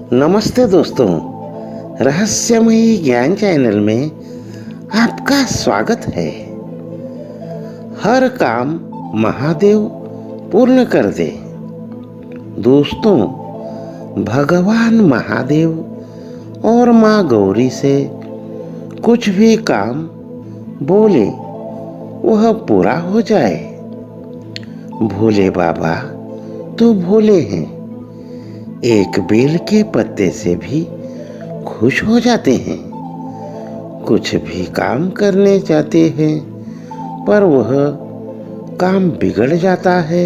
नमस्ते दोस्तों, रहस्यमयी ज्ञान चैनल में आपका स्वागत है। हर काम महादेव पूर्ण कर दे। दोस्तों, भगवान महादेव और माँ गौरी से कुछ भी काम बोले वह पूरा हो जाए। भोले बाबा तो भोले हैं, एक बेल के पत्ते से भी खुश हो जाते हैं। कुछ भी काम करने जाते हैं पर वह काम बिगड़ जाता है,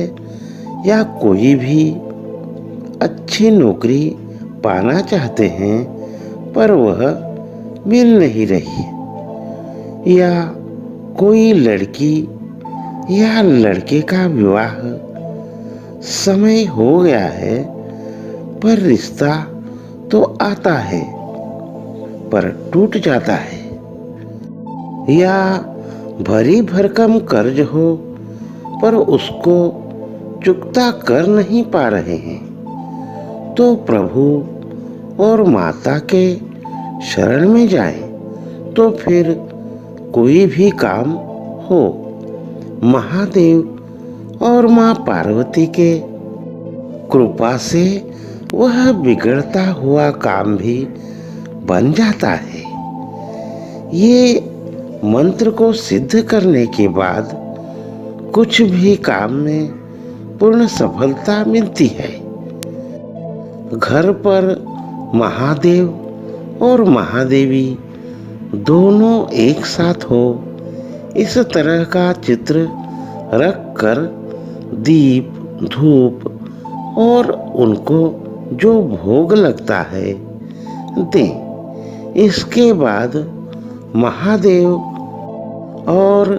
या कोई भी अच्छी नौकरी पाना चाहते हैं पर वह मिल नहीं रही, या कोई लड़की या लड़के का विवाह समय हो गया है पर रिश्ता तो आता है पर टूट जाता है, या भरी भरकम कर्ज हो पर उसको चुकता कर नहीं पा रहे हैं, तो प्रभु और माता के शरण में जाएं। तो फिर कोई भी काम हो, महादेव और माँ पार्वती के कृपा से वह बिगड़ता हुआ काम भी बन जाता है। ये मंत्र को सिद्ध करने के बाद कुछ भी काम में पूर्ण सफलता मिलती है। घर पर महादेव और महादेवी दोनों एक साथ हो, इस तरह का चित्र रख कर दीप धूप और उनको जो भोग लगता है दें। इसके बाद महादेव और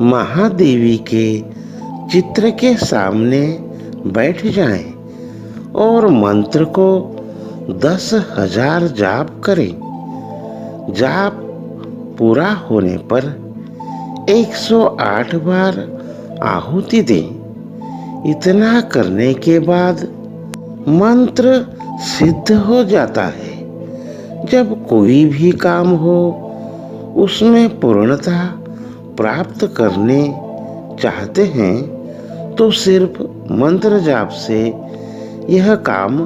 महादेवी के चित्र के सामने बैठ जाएं और मंत्र को 10,000 जाप करें। जाप पूरा होने पर 108 बार आहुति दें। इतना करने के बाद मंत्र सिद्ध हो जाता है। जब कोई भी काम हो उसमें पूर्णता प्राप्त करने चाहते हैं तो सिर्फ मंत्र जाप से यह काम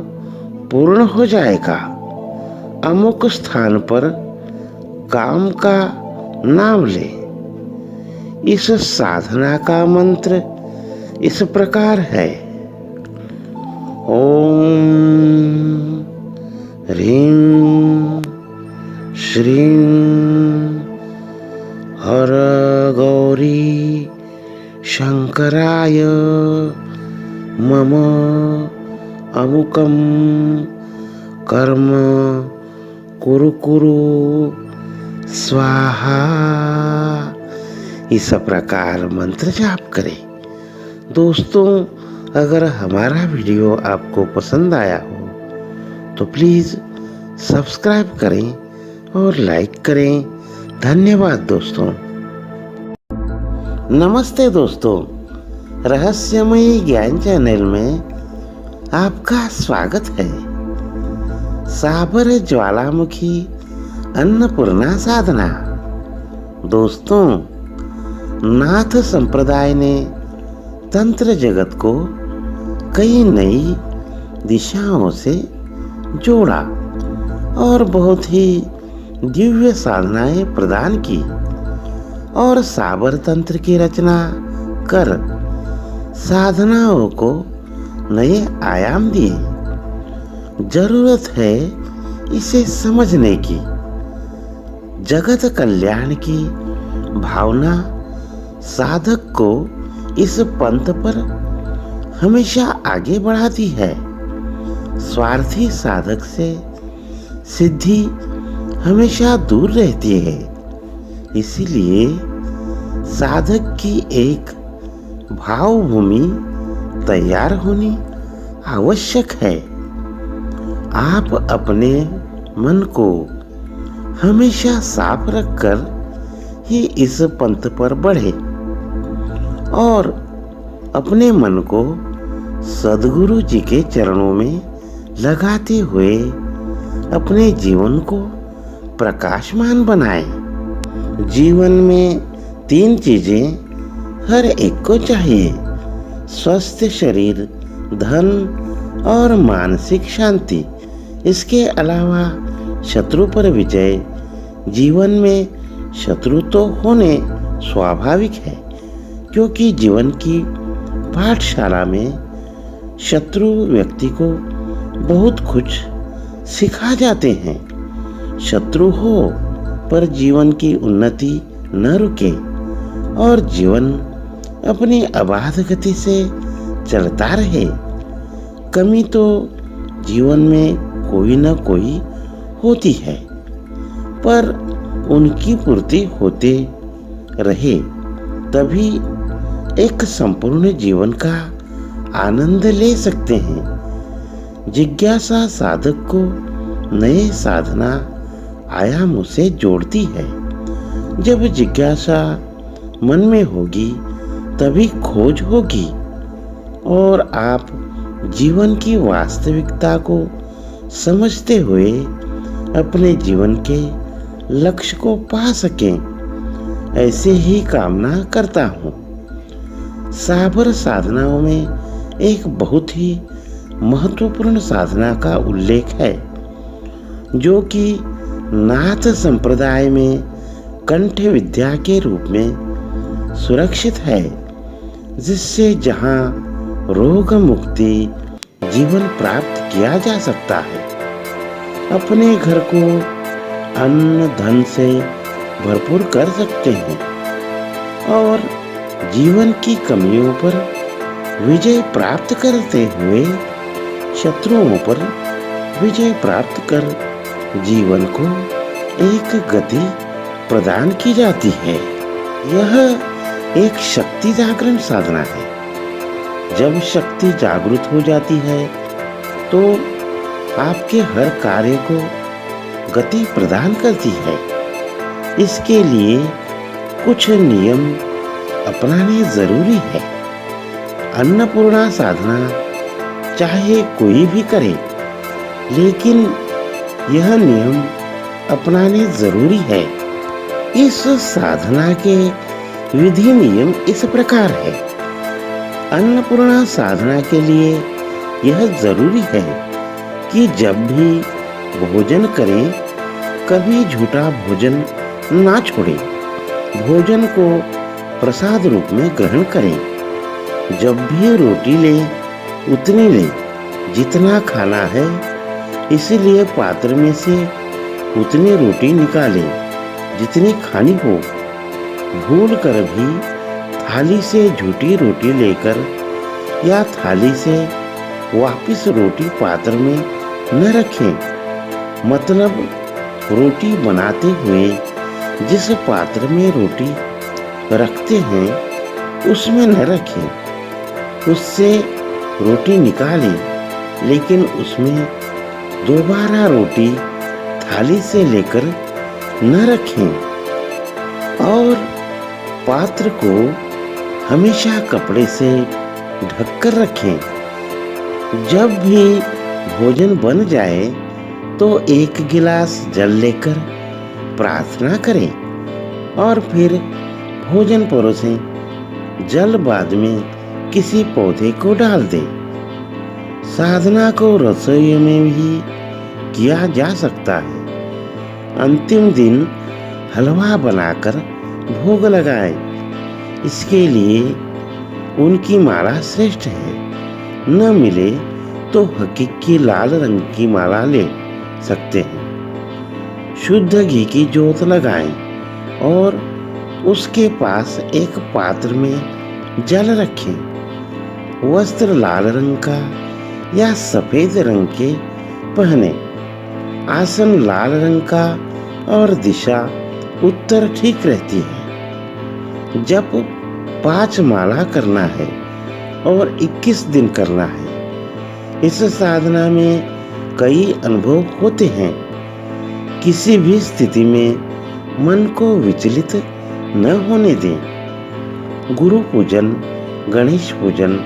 पूर्ण हो जाएगा। अमुक स्थान पर काम का नाम ले। इस साधना का मंत्र इस प्रकार है: ओम ह्रीं श्रीं हर गौरी शंकराय मम अमुकं कर्म कुरु कुरु स्वाहा। इस प्रकार मंत्र जाप करें। दोस्तों, अगर हमारा वीडियो आपको पसंद आया हो तो प्लीज़ सब्सक्राइब करें और लाइक करें। धन्यवाद दोस्तों। नमस्ते दोस्तों, रहस्यमयी ज्ञान चैनल में आपका स्वागत है। साबर ज्वालामुखी अन्नपूर्णा साधना। दोस्तों, नाथ संप्रदाय ने तंत्र जगत को कई नई दिशाओं से जोड़ा और बहुत ही दिव्य साधनाएं प्रदान की और साबर तंत्र की रचना कर साधनाओं को नए आयाम दिए। जरूरत है इसे समझने की। जगत कल्याण की भावना साधक को इस पंथ पर हमेशा आगे बढ़ाती है। स्वार्थी साधक से सिद्धि हमेशा दूर रहती है। इसीलिए साधक की एक भावभूमि तैयार होनी आवश्यक है। आप अपने मन को हमेशा साफ रखकर ही इस पंथ पर बढ़े और अपने मन को सद्गुरु जी के चरणों में लगाते हुए अपने जीवन को प्रकाशमान बनाए। जीवन में 3 चीजें हर एक को चाहिए: स्वस्थ शरीर, धन और मानसिक शांति। इसके अलावा शत्रु पर विजय। जीवन में शत्रु तो होने स्वाभाविक है, क्योंकि जीवन की पाठशाला में शत्रु व्यक्ति को बहुत कुछ सिखा जाते हैं। शत्रु हो पर जीवन की उन्नति न रुके और जीवन अपनी अबाध गति से चलता रहे। कमी तो जीवन में कोई न कोई होती है, पर उनकी पूर्ति होते रहे तभी एक संपूर्ण जीवन का आनंद ले सकते हैं। जिज्ञासा साधक को नए साधना आयामों से जोड़ती है। जब जिज्ञासा मन में होगी तभी खोज होगी और आप जीवन की वास्तविकता को समझते हुए अपने जीवन के लक्ष्य को पा सकें। ऐसे ही कामना करता हूँ। साबर साधनाओं में एक बहुत ही महत्वपूर्ण साधना का उल्लेख है, जो कि नाथ संप्रदाय में कंठ विद्या के रूप में सुरक्षित है, जिससे जहाँ रोग मुक्ति जीवन प्राप्त किया जा सकता है। अपने घर को अन्न धन से भरपूर कर सकते हैं और जीवन की कमियों पर विजय प्राप्त करते हुए शत्रुओं पर विजय प्राप्त कर जीवन को एक गति प्रदान की जाती है। यह एक शक्ति जागरण साधना है। जब शक्ति जागृत हो जाती है तो आपके हर कार्य को गति प्रदान करती है। इसके लिए कुछ नियम अपनाने जरूरी है। अन्नपूर्णा साधना चाहे कोई भी करे, लेकिन यह नियम अपनाने जरूरी है। इस साधना के विधि नियम इस प्रकार है। अन्नपूर्णा साधना के लिए यह जरूरी है कि जब भी भोजन करें, कभी झूठा भोजन ना छोड़ें। भोजन को प्रसाद रूप में ग्रहण करें। जब भी रोटी लें, उतनी लें जितना खाना है, इसीलिए पात्र में से उतनी रोटी निकालें जितनी खानी हो। भूल कर भी थाली से झूठी रोटी लेकर या थाली से वापस रोटी पात्र में न रखें। मतलब रोटी बनाते हुए जिस पात्र में रोटी रखते हैं उसमें न रखें। उससे रोटी निकालें, लेकिन उसमें दोबारा रोटी थाली से लेकर न रखें। और पात्र को हमेशा कपड़े से ढककर रखें। जब भी भोजन बन जाए तो 1 गिलास जल लेकर प्रार्थना करें और फिर भोजन परोसें। जल बाद में किसी पौधे को डाल दें। साधना को रसोई में भी किया जा सकता है। अंतिम दिन हलवा बनाकर भोग लगाएं। इसके लिए उनकी माला श्रेष्ठ है। न मिले तो हकीकी लाल रंग की माला ले सकते हैं। शुद्ध घी की जोत लगाएं और उसके पास एक पात्र में जल रखें। वस्त्र लाल रंग का या सफेद रंग के पहने। आसन लाल रंग का और दिशा उत्तर ठीक रहती है। जब 5 माला करना है और 21 दिन करना है। इस साधना में कई अनुभव होते हैं। किसी भी स्थिति में मन को विचलित न होने दें। गुरु पूजन, गणेश पूजन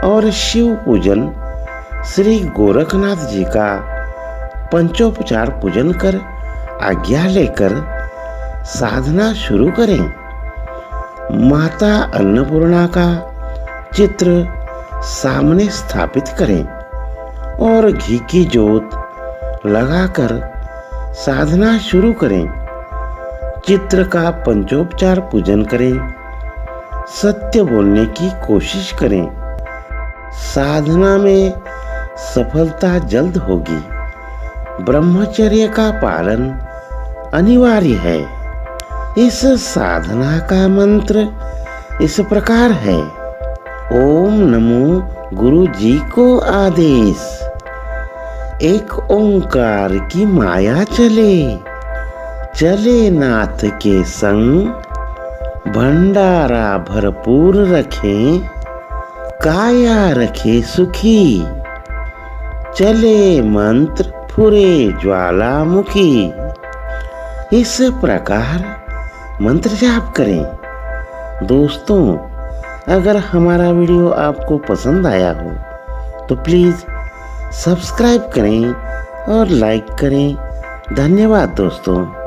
और शिव पूजन श्री गोरखनाथ जी का पंचोपचार पूजन कर आज्ञा लेकर साधना शुरू करें। माता अन्नपूर्णा का चित्र सामने स्थापित करें और घी की जोत लगाकर साधना शुरू करें। चित्र का पंचोपचार पूजन करें। सत्य बोलने की कोशिश करें। साधना में सफलता जल्द होगी। ब्रह्मचर्य का पालन अनिवार्य है। इस साधना का मंत्र इस प्रकार है। ओम नमो गुरु जी को आदेश। एक ओंकार की माया चले, चले नाथ के संग। भंडारा भरपूर रखें, काया रखे सुखी। चले मंत्र फुरे ज्वालामुखी। इस प्रकार मंत्र जाप करें। दोस्तों, अगर हमारा वीडियो आपको पसंद आया हो तो प्लीज़ सब्सक्राइब करें और लाइक करें। धन्यवाद दोस्तों।